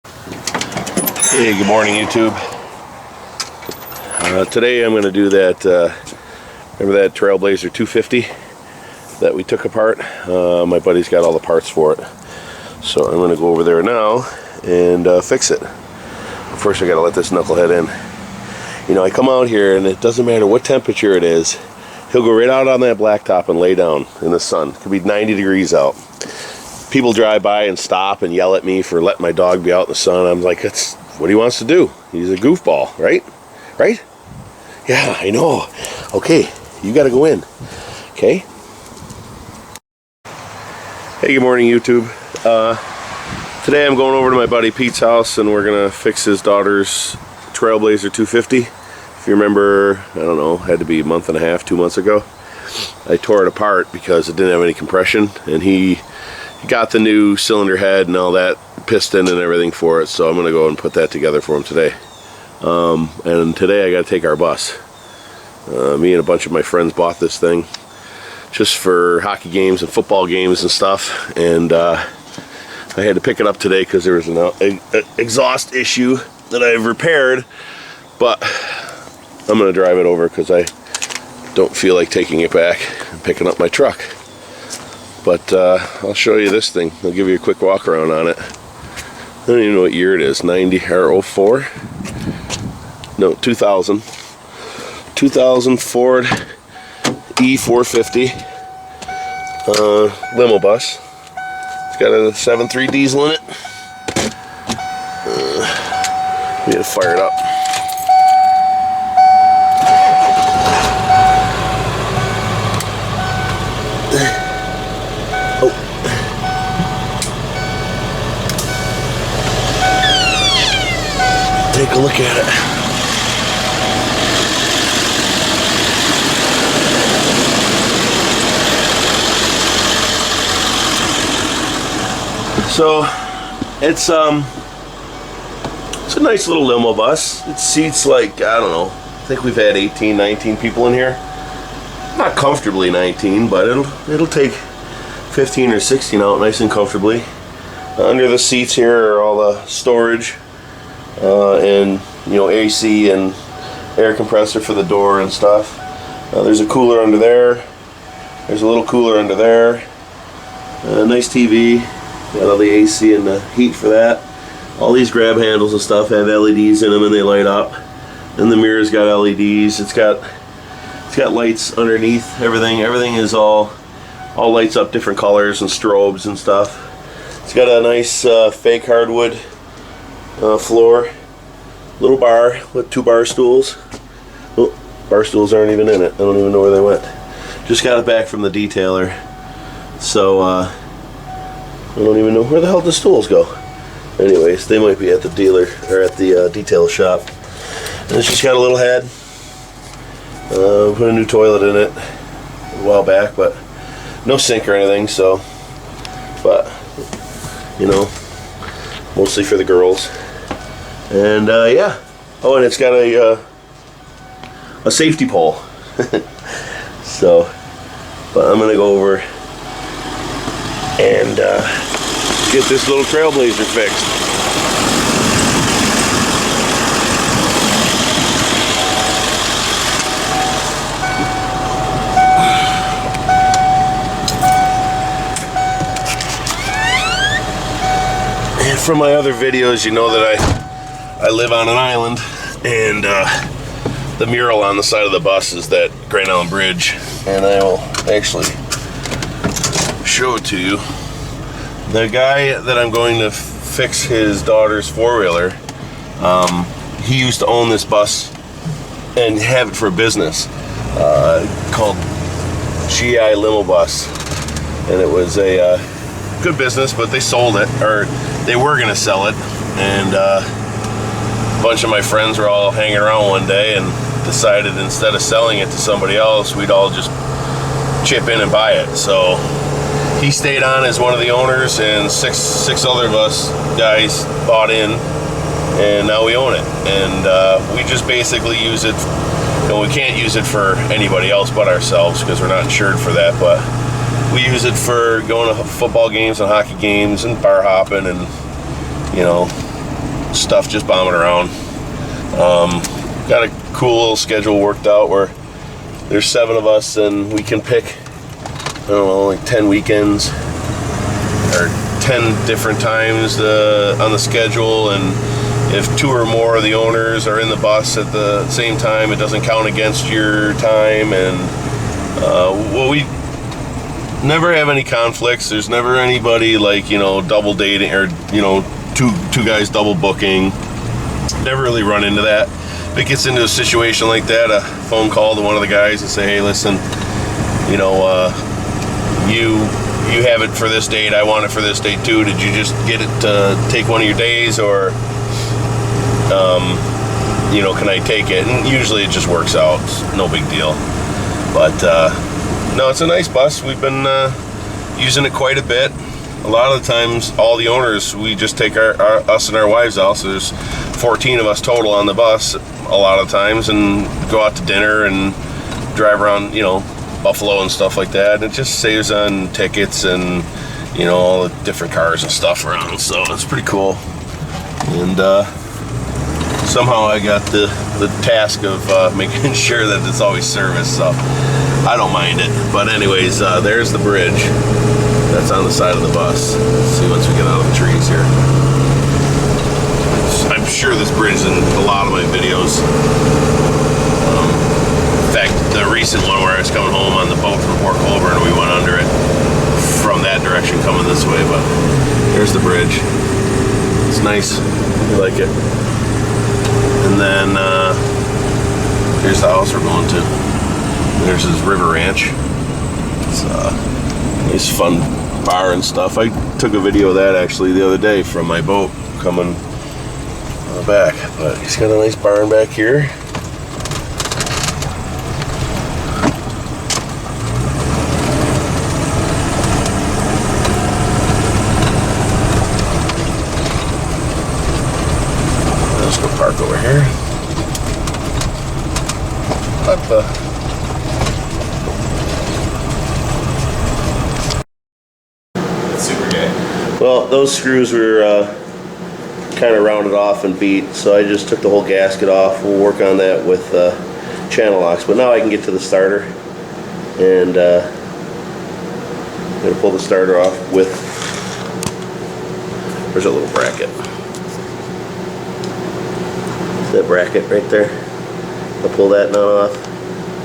Hey, good morning, YouTube. Today I'm going to do that, remember that Trailblazer 250 that we took apart? My buddy's got all the parts for it. So I'm going to go over there now and fix it. First I got to let this knucklehead in. You know, I come out here and it doesn't matter what temperature it is. He'll go right out on that blacktop and lay down in the sun. It could be 90 degrees out. People drive by and stop and yell at me for letting my dog be out in the sun. I'm like, that's what he wants to do. He's a goofball, right? Right? Yeah, I know. Okay, you got to go in. Okay? Hey, good morning, YouTube. Today I'm going over to my buddy Pete's house and we're going to fix his daughter's Trailblazer 250. If you remember, I don't know, had to be a month and a half, 2 months ago. I tore it apart because it didn't have any compression, and he got the new cylinder head and all that piston and everything for it, so I'm going to go and put that together for him today. And today I got to take our bus. Me and a bunch of my friends bought this thing just for hockey games and football games and stuff, and I had to pick it up today because there was an exhaust issue that I've repaired, but I'm going to drive it over because I don't feel like taking it back and picking up my truck. But I'll show you this thing. I'll give you a quick walk around on it. I don't even know what year it is. 90 or 04? No, 2000. 2000 Ford E450 limo bus. It's got a 7.3 diesel in it. Need to fire it up. Take a look at it. So it's a nice little limo bus. It seats like, I don't know, I think we've had 18, 19 people in here. Not comfortably 19, but it'll take 15 or 16 out nice and comfortably. Under the seats here are all the storage. And you know, AC and air compressor for the door and stuff. There's a cooler under there. There's a little cooler under there. Nice TV. Got all the AC and the heat for that. All these grab handles and stuff have LEDs in them and they light up. And the mirror's got LEDs. It's got lights underneath. Everything is all lights up different colors and strobes and stuff. It's got a nice fake hardwood floor, little bar with 2 bar stools. Oh, bar stools aren't even in it. I don't even know where they went. Just got it back from the detailer, so I don't even know where the hell the stools go. Anyways, they might be at the dealer or at the detail shop. And it's just got a little head. Put a new toilet in it a while back, but no sink or anything. So, but you know, mostly for the girls. And yeah. Oh, and it's got a safety pole. So, but I'm gonna go over and get this little Trailblazer fixed. And from my other videos, you know that I live on an island, and the mural on the side of the bus is that Grand Island Bridge, and I will actually show it to you. The guy that I'm going to fix his daughter's four-wheeler, he used to own this bus and have it for a business called GI Limo Bus, and it was a good business, but they sold it, or they were going to sell it, and a bunch of my friends were all hanging around one day and decided instead of selling it to somebody else, we'd all just chip in and buy it. So he stayed on as one of the owners, and six other of us guys bought in, and now we own it. And we just basically use it, and we can't use it for anybody else but ourselves because we're not insured for that, but we use it for going to football games and hockey games and bar hopping and, you know, stuff just bombing around. Got a cool little schedule worked out where there's 7 of us and we can pick, I don't know, like 10 weekends or 10 different times on the schedule, and if 2 or more of the owners are in the bus at the same time, it doesn't count against your time. And well, we never have any conflicts. There's never anybody like, you know, double dating or, you know, two guys double booking. Never really run into that. If it gets into a situation like that, a phone call to one of the guys and say, hey, listen, you know, you have it for this date, I want it for this date too. Did you just get it to take one of your days, or you know, can I take it? And usually it just works out. It's no big deal. But no, it's a nice bus. We've been using it quite a bit. A lot of the times, all the owners, we just take us and our wives out. So there's 14 of us total on the bus a lot of times, and go out to dinner and drive around, you know, Buffalo and stuff like that. And it just saves on tickets and, you know, all the different cars and stuff around. So it's pretty cool. And somehow I got the task of making sure that it's always serviced, so I don't mind it. But anyways, there's the bridge that's on the side of the bus. Let's see once we get out of the trees here. I'm sure this bridge is in a lot of my videos. In fact, the recent one where I was coming home on the boat from Port Colborne, we went under it from that direction coming this way. But there's the bridge. It's nice. I like it. And then here's the house we're going to. There's his river ranch. It's a nice fun bar and stuff. I took a video of that actually the other day from my boat coming back. But he's got a nice barn back here. Let's go park over here. That's super gay. Well, those screws were kind of rounded off and beat, so I just took the whole gasket off. We'll work on that with channel locks. But now I can get to the starter, and I'm going to pull the starter off with, there's a little bracket. That bracket right there. I'll pull that nut off,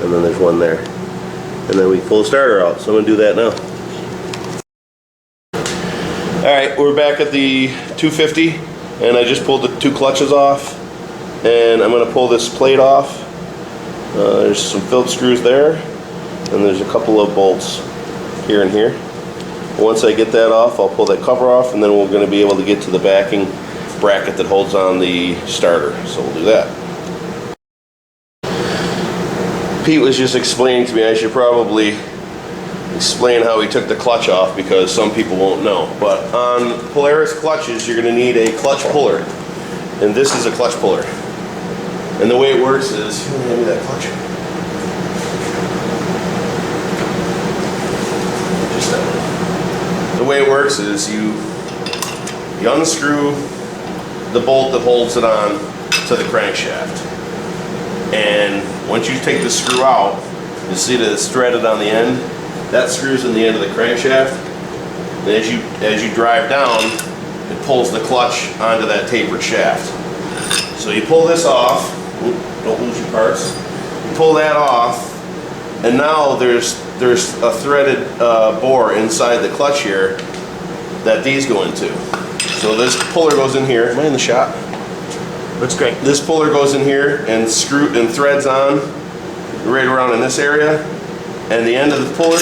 and then there's one there. And then we pull the starter out, so I'm going to do that now. Alright, we're back at the 250, and I just pulled the 2 clutches off, and I'm going to pull this plate off. There's some Phillips screws there, and there's a couple of bolts here and here. Once I get that off, I'll pull that cover off, and then we're going to be able to get to the backing bracket that holds on the starter, so we'll do that. Pete was just explaining to me I should probably explain how he took the clutch off, because some people won't know. But on Polaris clutches, you're going to need a clutch puller, and this is a clutch puller. And the way it works is, hand me that clutch. Just that. The way it works is you unscrew the bolt that holds it on to the crankshaft, and once you take the screw out, you see that it's threaded on the end. That screws in the end of the crankshaft, and as you drive down, it pulls the clutch onto that tapered shaft. So you pull this off. Don't lose your parts. You pull that off, and now there's a threaded bore inside the clutch here that these go into. So this puller goes in here. Am I in the shop? Looks great. This puller goes in here and threads on right around in this area, and the end of the puller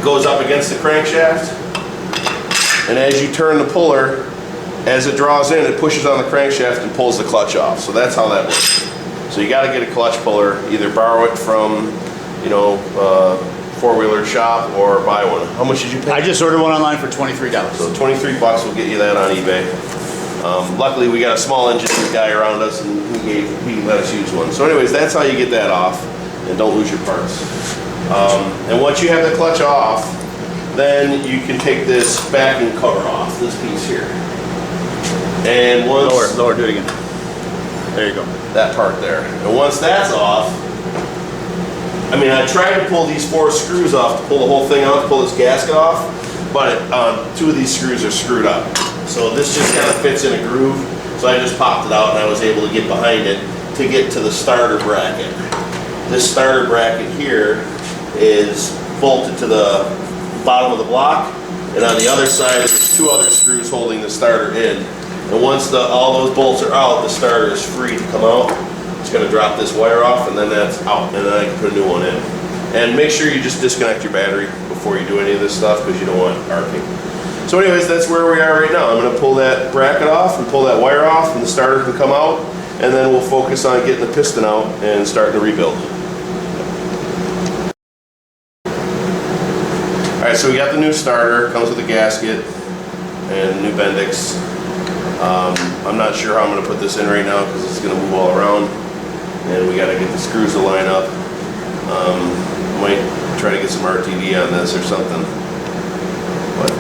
goes up against the crankshaft, and as you turn the puller, as it draws in, it pushes on the crankshaft and pulls the clutch off. So that's how that works. So you got to get a clutch puller, either borrow it from, you know, four-wheeler shop, or buy one. How much did you pay? I just ordered one online for $23. So 23 bucks will get you that on eBay. Luckily, we got a small engine guy around us, and he let us use one. So anyways, that's how you get that off, and don't lose your parts. And once you have the clutch off, then you can take this backing cover off, this piece here. And once Lower, do it again. There you go. that part there. And once that's off, I mean, I tried to pull these 4 screws off to pull the whole thing out, to pull this gasket off, but 2 of these screws are screwed up. So this just kind of fits in a groove. So I just popped it out and I was able to get behind it to get to the starter bracket. This starter bracket here is bolted to the bottom of the block, and on the other side there's 2 other screws holding the starter in. And once all those bolts are out, the starter is free to come out. It's going to drop this wire off, and then that's out, and then I can put a new one in. And make sure you just disconnect your battery before you do any of this stuff, because you don't want arcing. So anyways, that's where we are right now. I'm going to pull that bracket off and pull that wire off, and the starter can come out, and then we'll focus on getting the piston out and starting to rebuild. Alright, so we got the new starter, comes with a gasket and new Bendix. I'm not sure how I'm going to put this in right now because it's going to move all around, and we got to get the screws to line up. Might try to get some RTV on this or something, but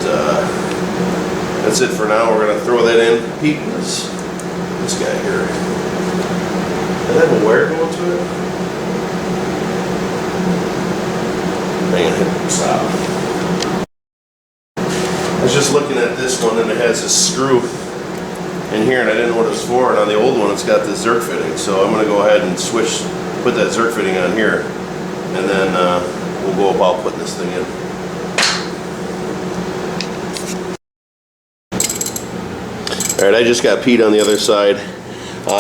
that's it for now. We're going to throw that in. Pete, this guy here, does that have a wire going to it? Hang on, stop. I was just looking at this one, and it has a screw in here, and I didn't know what it was for, and on the old one it's got this Zerk fitting, so I'm going to go ahead and put that Zerk fitting on here, and then we'll go about putting this thing in. Alright, I just got Pete on the other side.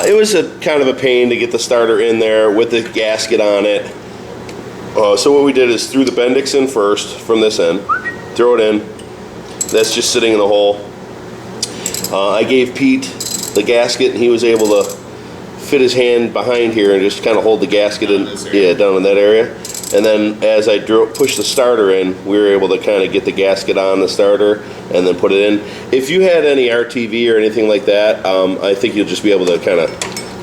It was kind of a pain to get the starter in there with the gasket on it. So what we did is threw the Bendix in first from this end, throw it in. That's just sitting in the hole. I gave Pete the gasket, and he was able to fit his hand behind here and just kind of hold the gasket in, down in that area. And then as I pushed the starter in, we were able to kind of get the gasket on the starter and then put it in. If you had any RTV or anything like that, I think you'll just be able to kind of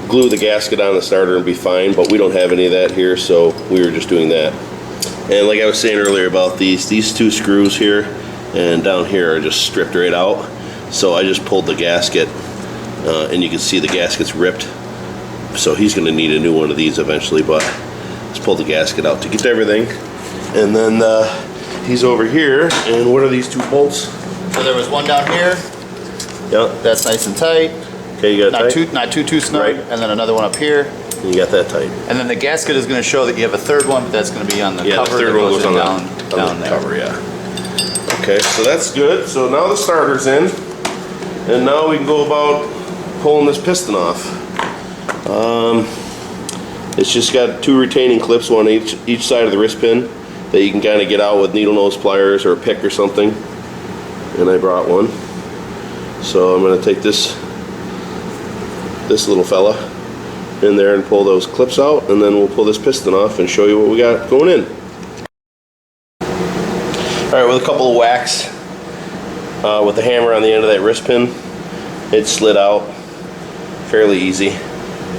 glue the gasket on the starter and be fine, but we don't have any of that here, so we were just doing that. And like I was saying earlier about these 2 screws here and down here are just stripped right out. So I just pulled the gasket, and you can see the gasket's ripped. So he's going to need a new one of these eventually, but let's pull the gasket out to get everything. And then he's over here, and what are these 2 bolts? So there was one down here. Yep. That's nice and tight. Okay, you got it tight? Not too snug. Right. And then another one up here. And you got that tight. And then the gasket is going to show that you have a 3rd one, but that's going to be on the cover. Yeah, the 3rd one goes on down the there. cover, yeah. Okay, so that's good. So now the starter's in, and now we can go about pulling this piston off. It's just got 2 retaining clips, one each side of the wrist pin, that you can kind of get out with needle nose pliers or a pick or something. And I brought one. So I'm going to take this little fella in there and pull those clips out, and then we'll pull this piston off and show you what we got going in. Alright, with a couple of whacks with the hammer on the end of that wrist pin, it slid out fairly easy.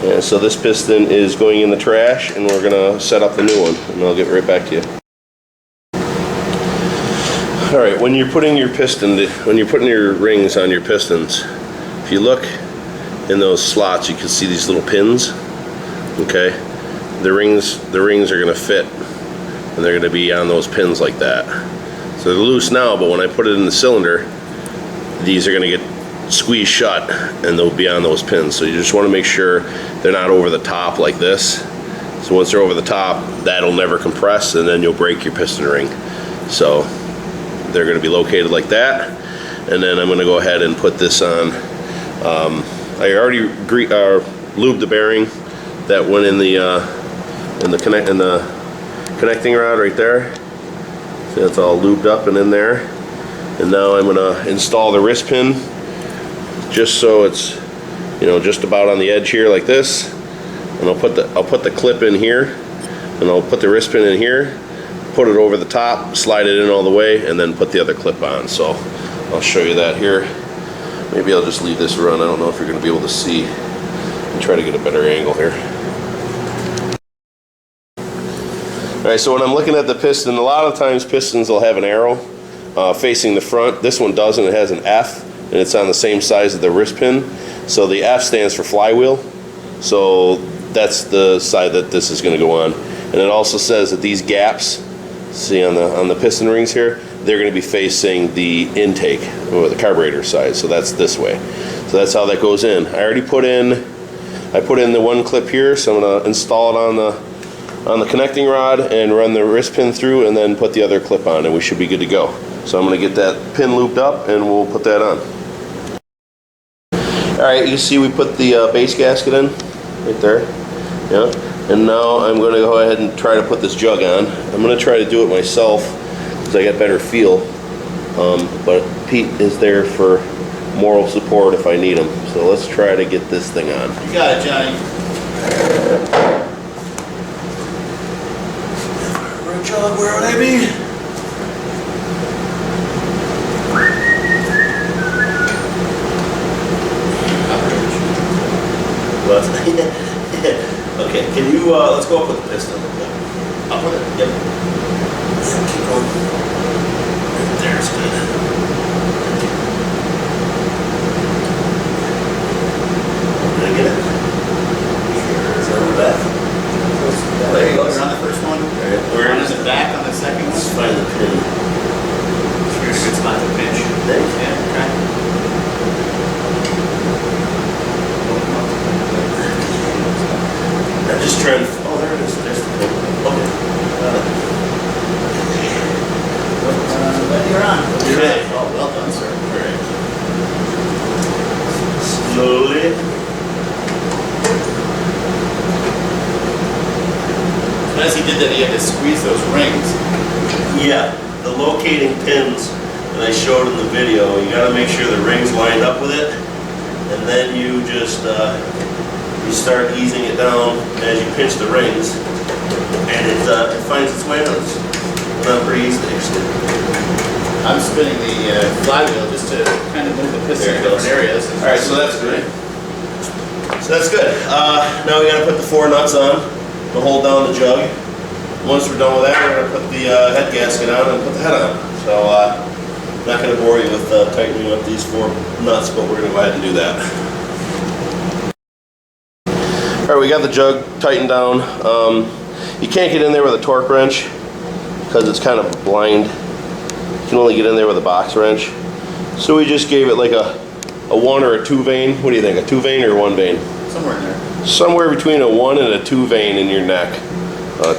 And so this piston is going in the trash, and we're going to set up the new one, and I'll get right back to you. Alright, when you're putting your rings on your pistons, if you look in those slots, you can see these little pins. Okay, the rings are going to fit, and they're going to be on those pins like that. So they're loose now, but when I put it in the cylinder, these are going to get squeezed shut, and they'll be on those pins. So you just want to make sure they're not over the top like this. So once they're over the top, that'll never compress, and then you'll break your piston ring. So they're going to be located like that. And then I'm going to go ahead and put this on. I already lubed the bearing that went in the connecting rod right there. So that's all lubed up and in there. And now I'm going to install the wrist pin, just so it's, you know, just about on the edge here like this. And I'll put the clip in here, and I'll put the wrist pin in here, put it over the top, slide it in all the way, and then put the other clip on. So I'll show you that here. Maybe I'll just leave this run. I don't know if you're going to be able to see. And try to get a better angle here. Alright, so when I'm looking at the piston, a lot of times pistons will have an arrow facing the front. This one doesn't. It has an F, and and it's on the same size as the wrist pin. So the F stands for flywheel. So that's the side that this is going to go on. And it also says that these gaps, see on the piston rings here, they're going to be facing the intake or the carburetor side. So that's this way. So that's how that goes in. I already put in the one clip here, so I'm going to install it on the connecting rod and run the wrist pin through, and then put the other clip on, and we should be good to go. So I'm going to get that pin looped up and we'll put that on. Alright, you see we put the base gasket in right there. Yeah. And now I'm going to go ahead and try to put this jug on. I'm going to try to do it myself because I get better feel. But Pete is there for moral support if I need him. So let's try to get this thing on. You got it, Johnny. Jug, where would I be? Okay, can you, let's go up with the piston. Up with it? Yep. Yeah, keep going. Right there's good. Did I get it? Sure. Is that over back? There you go. We're on the first one. Alright. We're on the back on the second one. Let's find the pin. Here's a good spot to pinch. There. Yeah, okay. I'm just trying to, oh, there it is. There's the pin. Okay. Got it. You're on. Okay. Oh, well done, sir. Alright. Slowly. As he did that, he had to squeeze those rings. Yeah, the locating pins that I showed in the video, you got to make sure the rings lined up with it, and then you just you start easing it down as you pinch the rings, and it finds its way on. It's not very easy actually. I'm spinning the flywheel just to kind of move the piston in different areas. All right, so that's good. So that's good. Now we got to put the 4 nuts on to hold down the jug. Once we're done with that, we're going to put the head gasket on and put the head on. So I'm not going to bore you with tightening up these 4 nuts, but we're going to go ahead and do that. All right, we got the jug tightened down. You can't get in there with a torque wrench because it's kind of blind. You can only get in there with a box wrench. So we just gave it like a 1 or a 2 vein. What do you think, a 2 vein or 1 vein? Somewhere in there. Somewhere between a 1 and a 2 vein in your neck.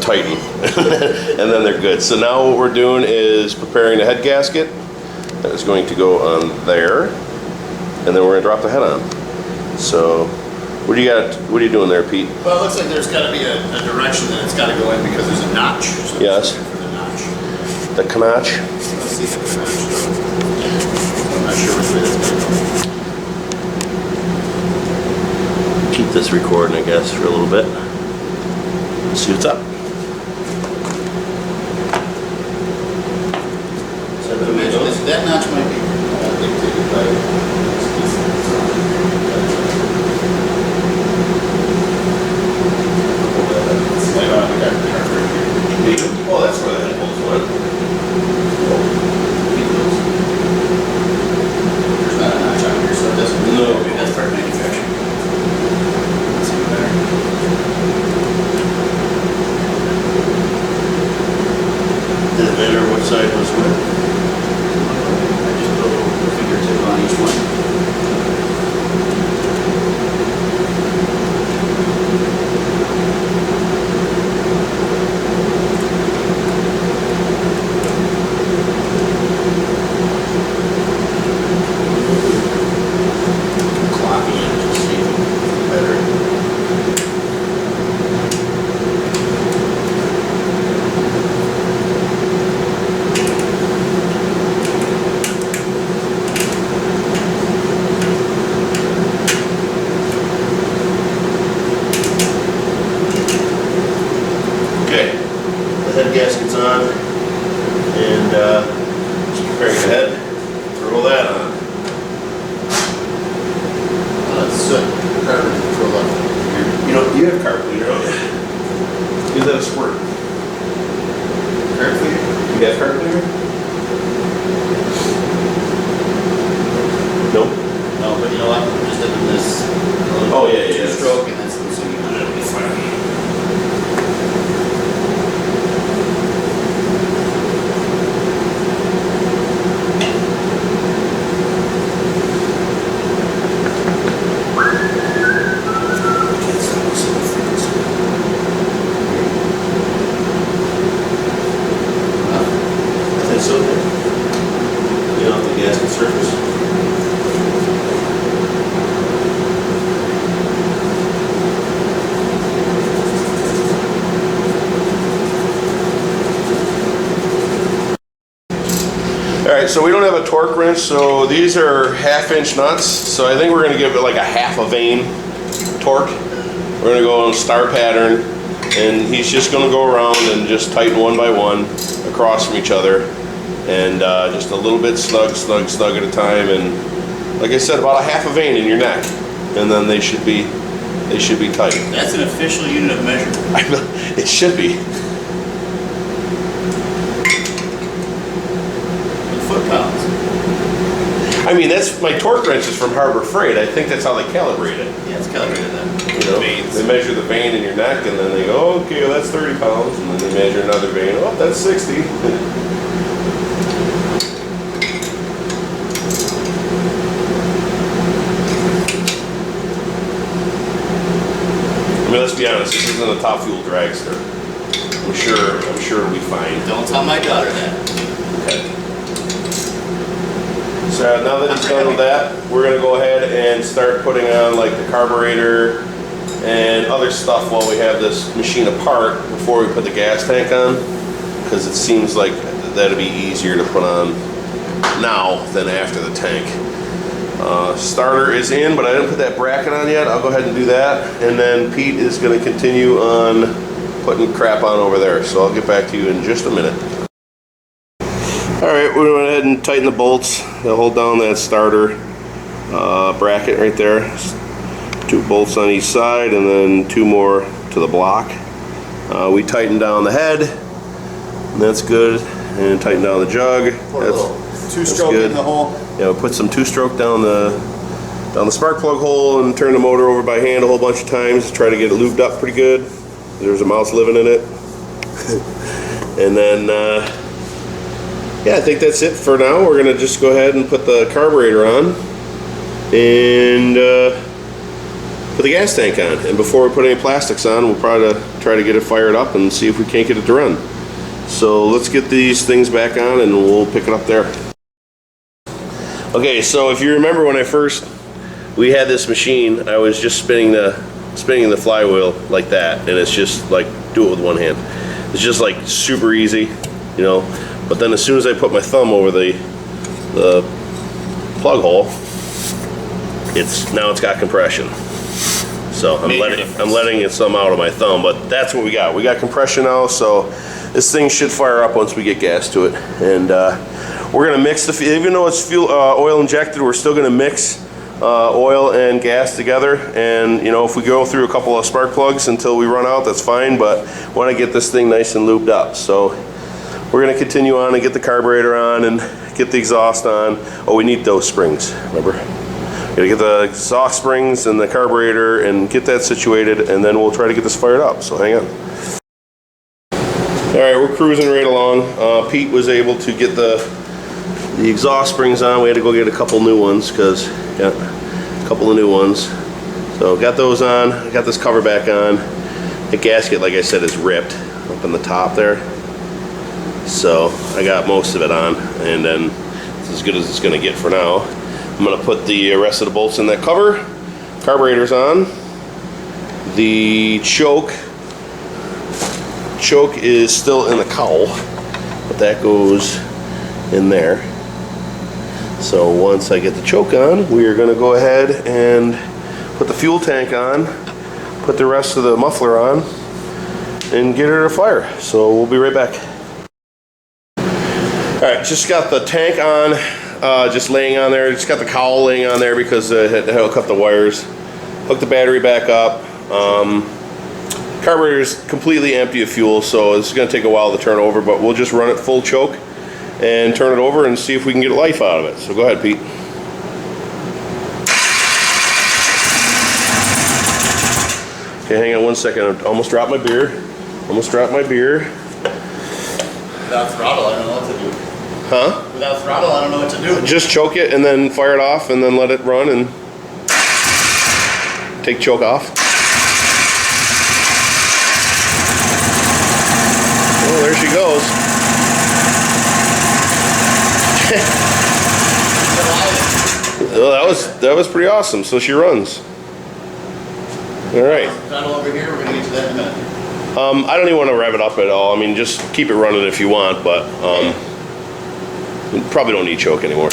Tighten. And then they're good. So now what we're doing is preparing the head gasket. That is going to go on there. And then we're going to drop the head on. So what do you got? What are you doing there, Pete? Well, it looks like there's got to be a direction that it's got to go in because there's a notch. So yes. For the notch. The canotch. Let's see the notch. I'm not sure which way that's going to go. Keep this recording, I guess, for a little bit. See what's up. That notch might be dictated by. Oh, that's where the headphones went. There's not a notch on here, so it doesn't. No. Maybe that's part of manufacturing. Let's see better. Did it matter what side was what? I Oh yeah, yeah. Two-stroke, and that's the same. I think so. Get off the gasket surface. Alright, so we don't have a torque wrench, so these are 1/2-inch nuts, so I think we're going to give it like a 1/2 vein torque. We're going to go on star pattern, and he's just going to go around and just tighten one by one across from each other, and just a little bit snug at a time, and like I said, about a 1/2 vein in your neck, and then they should be tight. That's an official unit of measure. It should be. Foot-pounds. I mean, that's my torque wrench is from Harbor Freight. I think that's how they calibrate it. Yeah, it's calibrated then. You know, they measure the vein in your neck, and then they go, oh, okay, well, that's 30 pounds, and then they measure another vein. Oh, that's 60. I mean, let's be honest. This isn't a top fuel dragster. I'm sure it'll be fine. Don't tell my daughter that. Okay. So now that it's done with that, we're going to go ahead and start putting on like the carburetor and other stuff while we have this machine apart before we put the gas tank on, because it seems like that'd be easier to put on now than after the tank. Starter is in, but I didn't put that bracket on yet. I'll go ahead and do that, and then Pete is going to continue on putting crap on over there, so I'll get back to you in just a minute. Alright, we went ahead and tighten the bolts that hold down that starter bracket right there. 2 bolts on each side and then 2 more to the block. We tightened down the head, and that's good, and tighten down the jug. That's 2-stroke in the hole. Yeah, we put some 2-stroke down the spark plug hole and turn the motor over by hand a whole bunch of times to try to get it lubed up pretty good. There's a mouse living in it. And then yeah, I think that's it for now. We're gonna just go ahead and put the carburetor on and put the gas tank on. And before we put any plastics on, we'll probably try to get it fired up and see if we can't get it to run. So let's get these things back on and we'll pick it up there. Okay, so if you remember when we had this machine, I was just spinning the flywheel like that, and it's just like, do it with one hand. It's just like super easy, you know. But then as soon as I put my thumb over the plug hole, now it's got compression. So I'm letting it some out of my thumb, but that's what we got. We got compression now, so this thing should fire up once we get gas to it. And we're gonna mix even though it's oil injected, we're still gonna mix oil and gas together. And you know, if we go through a couple of spark plugs until we run out, that's fine. But we want to get this thing nice and lubed up. So we're going to continue on and get the carburetor on and get the exhaust on. Oh, we need those springs, remember? Gotta get the exhaust springs and the carburetor and get that situated, and then we'll try to get this fired up, so hang on. Alright, we're cruising right along. Pete was able to get the exhaust springs on. We had to go get a couple new ones because got a couple of new ones. So got those on, got this cover back on. The gasket, like I said, is ripped up in the top there. So I got most of it on, and then it's as good as it's going to get for now. I'm going to put the rest of the bolts in that cover. Carburetor's on. The choke is still in the cowl, but that goes in there. So once I get the choke on, we are going to go ahead and put the fuel tank on, put the rest of the muffler on, and get her to fire. So we'll be right back. Alright, just got the tank on, just laying on there. Just got the cowl laying on there because I had to cut the wires. Hook the battery back up. Carburetor is completely empty of fuel, so it's going to take a while to turn over, but we'll just run it full choke and turn it over and see if we can get life out of it. So go ahead, Pete. Okay, hang on 1 second. I almost dropped my beer. Almost dropped my beer. Without throttle, I don't know what to do. Huh? Without throttle, I don't know what to do. Just choke it and then fire it off and then let it run and take choke off. Oh, there she goes. Oh, that was pretty awesome. So she runs. All right. Throttle over here. We're gonna get to that in a minute. I don't even want to rev it up at all. I mean, just keep it running if you want, but you probably don't need choke anymore.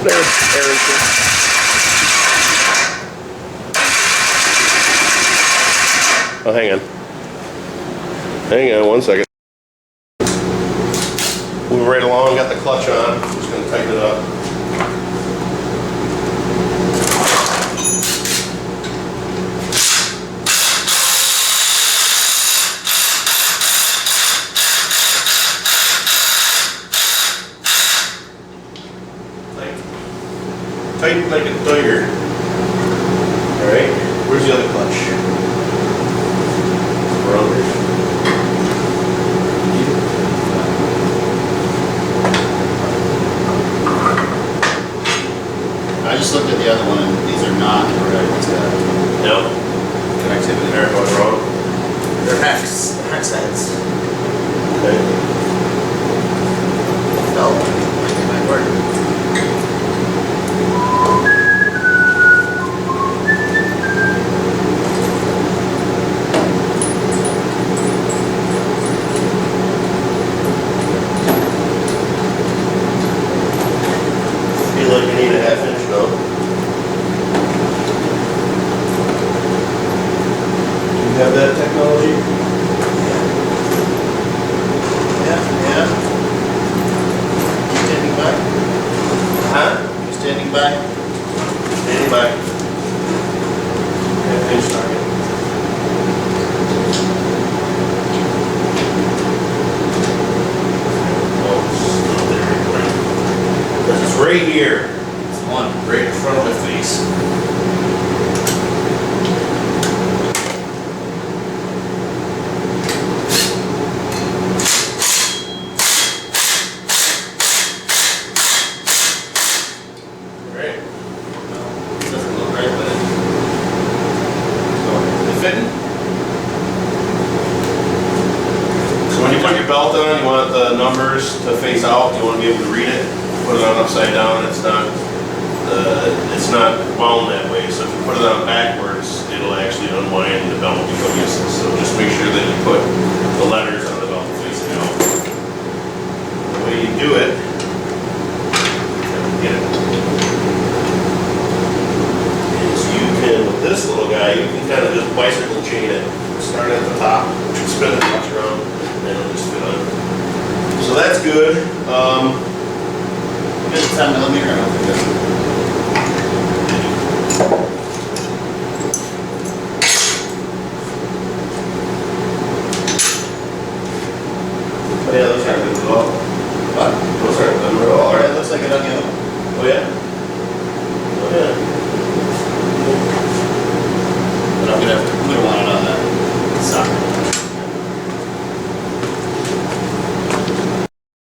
There, oh, hang on. Hang on 1 second. Move right along, got the clutch on. Just gonna tighten it up. Tighten like a tiger. Alright, where's the other clutch? Around here. I just looked at the other one and these are not correct. No. Connectivity. They're going wrong. They're hex heads. Okay. No, they might work. Feel like you need a half-inch though. Do you have that technology? Yeah. You standing by? Huh? You standing by? Standing by. Half-inch target. Oh, it's right here. It's one right in front of my face. Right. Doesn't look right, but It fitting? So when you put your belt on, you want the numbers to face out. You want to be able to read it. Put it on upside down. It's not wound that way. So if you put it on backwards, it'll actually unwind and the belt will become useless. So just make sure that you put the letters on the belt facing out. The way you do it, get it. Is you can, with this little guy, you can kind of just bicycle chain it. Start at the top, spin the clutch around, and then it'll just fit on. So that's good. it's 10 millimeter. I don't think that's Yeah, those are